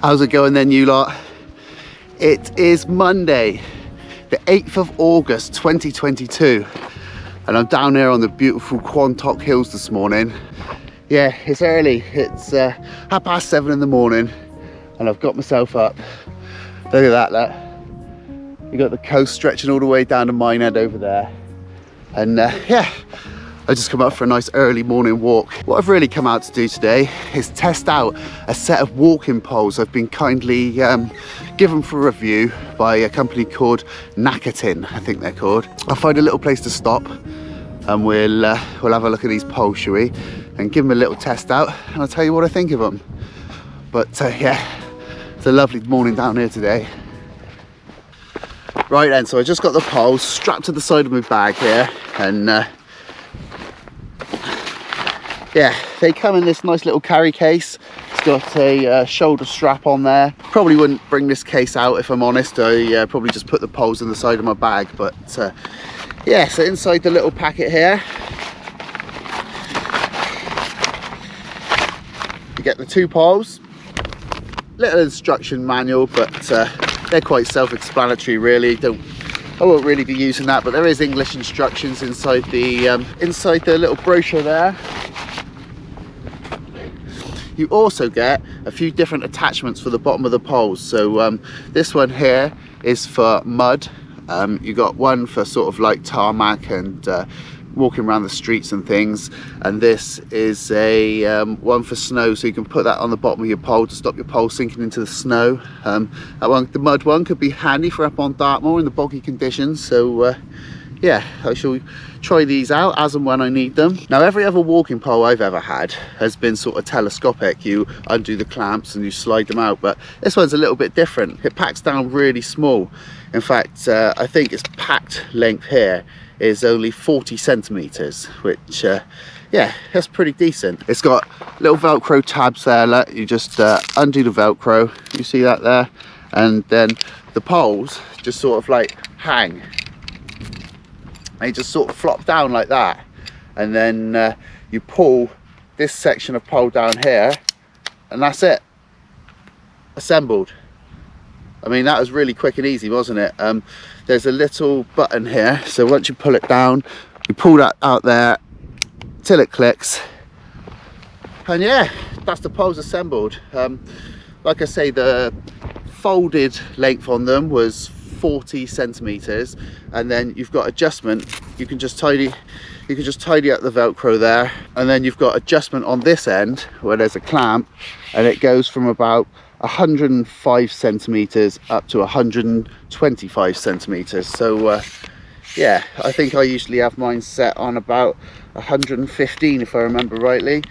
How's it going then, you lot? It is Monday, the 8th of August 2022, and I'm down here on the beautiful Quantock Hills this morning. Yeah, it's early. It's 7:30 in the morning, and I've got myself up. Look at that, look. You got the coast stretching all the way down to Minehead over there. And yeah, I just come up for a nice early morning walk. What I've really come out to do today is test out a set of walking poles I've been kindly given for review by a company called NACATIN, I think they're called. I'll find a little place to stop and we'll have a look at these poles, shall we? And give them a little test out, and I'll tell you what I think of them. But yeah, it's a lovely morning down here today. Right then, so I just got the poles strapped to the side of my bag here, and yeah, they come in this nice little carry case. It's got a shoulder strap on there. Probably wouldn't bring this case out if I'm honest. I probably just put the poles in the side of my bag. But yeah, so inside the little packet here, you get the two poles. Little instruction manual, but they're quite self-explanatory really. I won't really be using that, but there is English instructions inside the little brochure there. You also get a few different attachments for the bottom of the poles. So this one here is for mud. You got one for sort of like tarmac and walking around the streets and things, and this is a one for snow, so you can put that on the bottom of your pole to stop your pole sinking into the snow. That one, the mud one, could be handy for up on Dartmoor in the boggy conditions. So yeah, I shall try these out as and when I need them. Now, every other walking pole I've ever had has been sort of telescopic. You undo the clamps and you slide them out, but this one's a little bit different. It packs down really small. In fact, I think its packed length here is only 40 centimeters, which yeah, that's pretty decent. It's got little Velcro tabs there. Look, you just undo the Velcro, you see that there, and then the poles just sort of like hang. They just sort of flop down like that, and then you pull this section of pole down here, and that's it, assembled. I mean, that was really quick and easy, wasn't it? There's a little button here, so once you pull it down, you pull that out there till it clicks, and yeah, that's the poles assembled. Like I say, the folded length on them was 40 centimeters, and then you've got adjustment. You can just tidy up the Velcro there, and then you've got adjustment on this end where there's a clamp, and it goes from about 105 centimeters up to 125 centimeters. So yeah, I think I usually have mine set on about 115 if I remember rightly.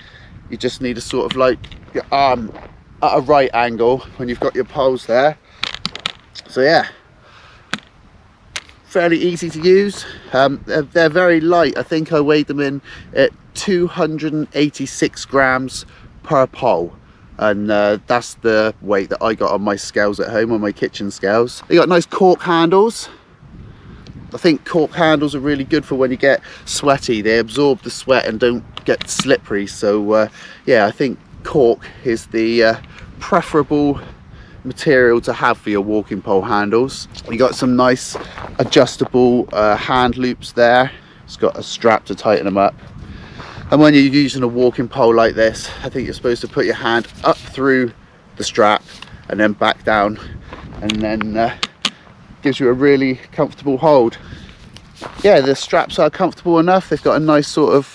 You just need to sort of like your arm at a right angle when you've got your poles there. So yeah, fairly easy to use. They're very light. I think I weighed them in at 286 grams per pole, and that's the weight that I got on my scales at home, on my kitchen scales. They got nice cork handles. I think cork handles are really good for when you get sweaty. They absorb the sweat and don't get slippery. So yeah, I think cork is the preferable material to have for your walking pole handles. You got some nice adjustable hand loops there. It's got a strap to tighten them up. And when you're using a walking pole like this, I think you're supposed to put your hand up through the strap and then back down, and then gives you a really comfortable hold. Yeah, the straps are comfortable enough. They've got a nice sort of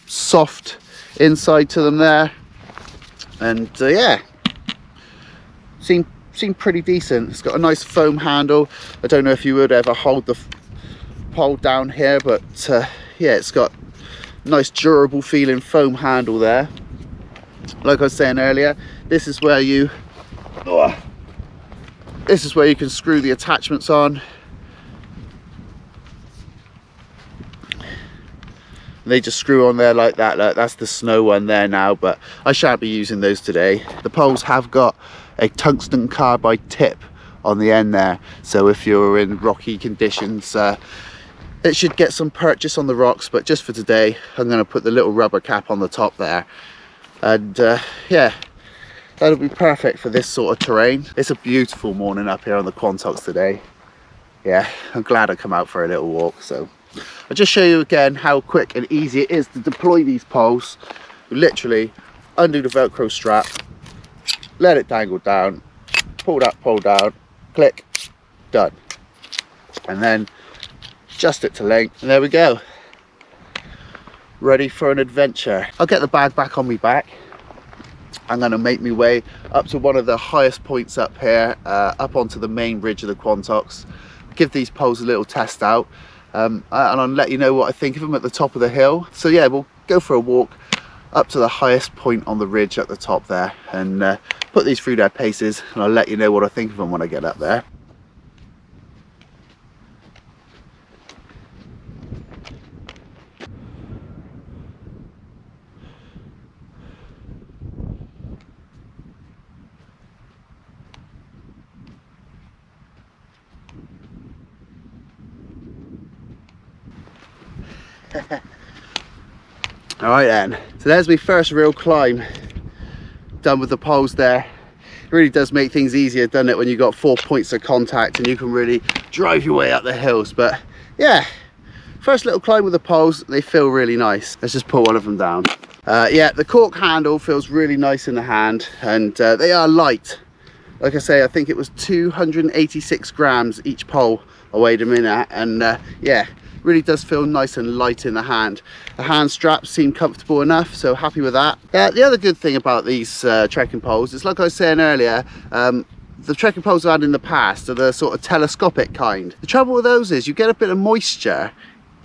soft inside to them there, and yeah, seem pretty decent. It's got a nice foam handle. I don't know if you would ever hold the pole down here, but yeah, it's got nice durable feeling foam handle there. Like I was saying earlier, this is where you can screw the attachments on. They just screw on there like that. Look, that's the snow one there now, but I shan't be using those today. The poles have got a tungsten carbide tip on the end there, so if you're in rocky conditions, it should get some purchase on the rocks, but just for today I'm going to put the little rubber cap on the top there. And yeah, That'll be perfect for this sort of terrain. It's a beautiful morning up here on the Quantox today. Yeah, I'm glad I come out for a little walk. So I'll just show you again how quick and easy it is to deploy these poles. You literally undo the Velcro strap, let it dangle down, pull that pole down, click, done. And then adjust it to length, and there we go. Ready for an adventure. I'll get the bag back on me back. I'm going to make my way up to one of the highest points up here, up onto the main ridge of the Quantox. Give these poles a little test out, and I'll let you know what I think of them at the top of the hill. So yeah, we'll go for a walk up to the highest point on the ridge at the top there, and put these through their paces, and I'll let you know what I think of them when I get up there. All right then, so there's my first real climb done with the poles there. It really does make things easier, doesn't it, when you've got 4 points of contact and you can really drive your way up the hills. But yeah, first little climb with the poles, they feel really nice. Let's just put one of them down. Yeah, the cork handle feels really nice in the hand, and they are light. Like I say, I think it was 286 grams each pole I weighed them in at, and yeah, really does feel nice and light in the hand. The hand straps seem comfortable enough, so happy with that. The other good thing about these trekking poles is, like I was saying earlier, the trekking poles I've had in the past are the sort of telescopic kind. The trouble with those is you get a bit of moisture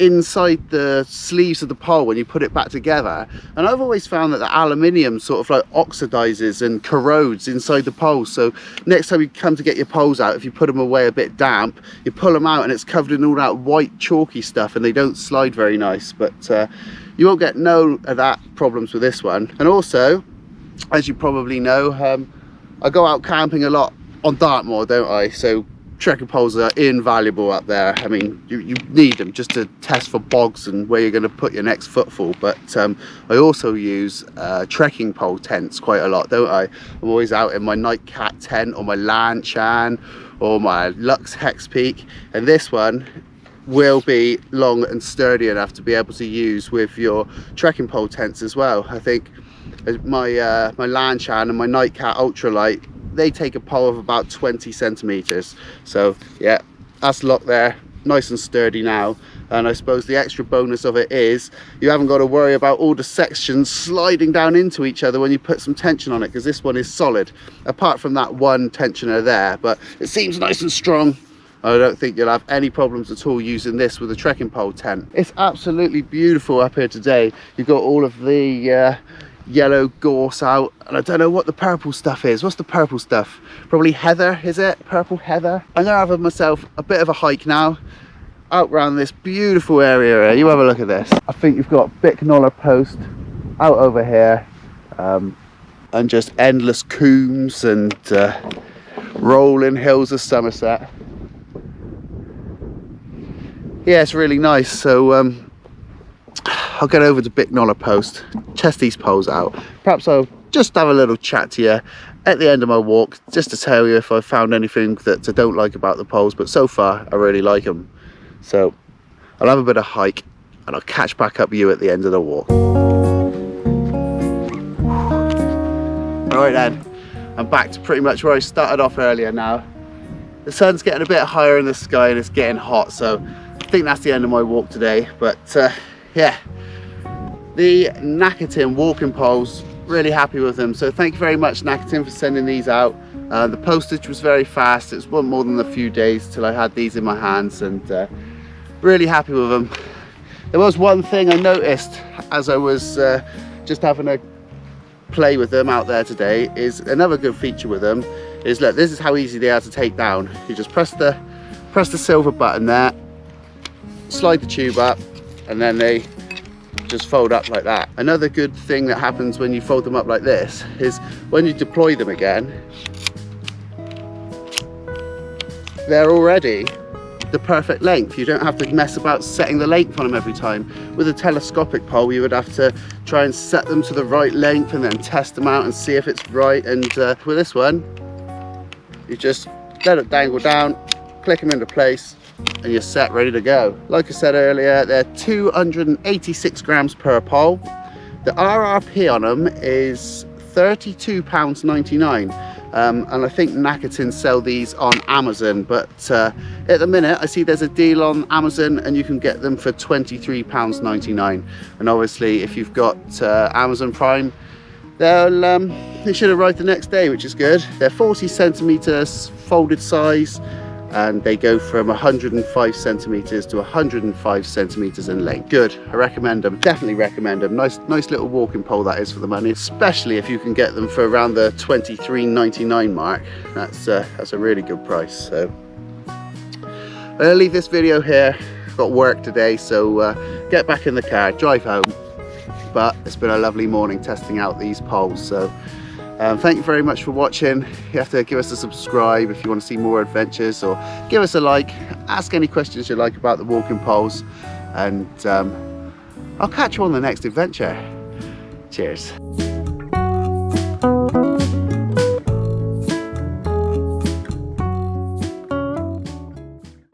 inside the sleeves of the pole when you put it back together, and I've always found that the aluminium sort of like oxidizes and corrodes inside the poles. So next time you come to get your poles out, if you put them away a bit damp, you pull them out and it's covered in all that white chalky stuff, and they don't slide very nice. But you won't get no of that problems with this one. And also, as you probably know, I go out camping a lot on Dartmoor, don't I? So trekking poles are invaluable up there. I mean, you need them just to test for bogs and where you're going to put your next footfall. But I also use trekking pole tents quite a lot, don't I? I'm always out in my NACATIN tent, or my Lanchan, or my Lux Hex Peak, and this one will be long and sturdy enough to be able to use with your trekking pole tents as well. I think my Lanchan and my NACAT Ultralight, they take a pole of about 20 centimeters. So yeah, that's locked there, nice and sturdy now. And I suppose the extra bonus of it is you haven't got to worry about all the sections sliding down into each other when you put some tension on it, because this one is solid, apart from that one tensioner there. But it seems nice and strong. I don't think you'll have any problems at all using this with a trekking pole tent. It's absolutely beautiful up here today. You've got all of the yellow gorse out, and I don't know what the purple stuff is. What's the purple stuff? Probably heather, is it? Purple heather. I'm gonna have myself a bit of a hike now out around this beautiful area here. You have a look at this. I think you've got Bicknoller Post out over here, and just endless combes and rolling hills of Somerset. Yeah, it's really nice. So I'll get over to Bicknoller Post, test these poles out. Perhaps I'll just have a little chat to you at the end of my walk, just to tell you if I found anything that I don't like about the poles. But so far, I really like them. So I'll have a bit of hike, and I'll catch back up with you at the end of the walk. All right then, I'm back to pretty much where I started off earlier now. The sun's getting a bit higher in the sky and it's getting hot, so I think that's the end of my walk today. But yeah, the NACATIN walking poles, really happy with them. So thank you very much, NACATIN, for sending these out. The postage was very fast. It wasn't more than a few days till I had these in my hands, and really happy with them. There was one thing I noticed as I was just having a play with them out there today. Is another good feature with them is, look, this is how easy they are to take down. You just press the silver button there, slide the tube up, and then they just fold up like that. Another good thing that happens when you fold them up like this is when you deploy them again, they're already the perfect length. You don't have to mess about setting the length on them every time. With a telescopic pole, you would have to try and set them to the right length and then test them out and see if it's right. And with this one, you just let it dangle down, click them into place, and you're set, ready to go. Like I said earlier, they're 286 grams per pole. The RRP on them is £32.99. And I think NACATIN sell these on Amazon, but at the minute I see there's a deal on Amazon and you can get them for £23.99. And obviously if you've got Amazon Prime, they should arrive the next day, which is good. They're 40 centimeters folded size, and they go from 105 centimeters to 105 centimeters in length. Good, I recommend them, definitely recommend them. Nice little walking pole that is for the money, especially if you can get them for around the £23.99 mark. That's a really good price. So I'm gonna leave this video here. Got work today, so get back in the car, drive home. But it's been a lovely morning testing out these poles. So thank you very much for watching. You have to give us a subscribe if you want to see more adventures, or give us a like, ask any questions you like about the walking poles, and I'll catch you on the next adventure. Cheers.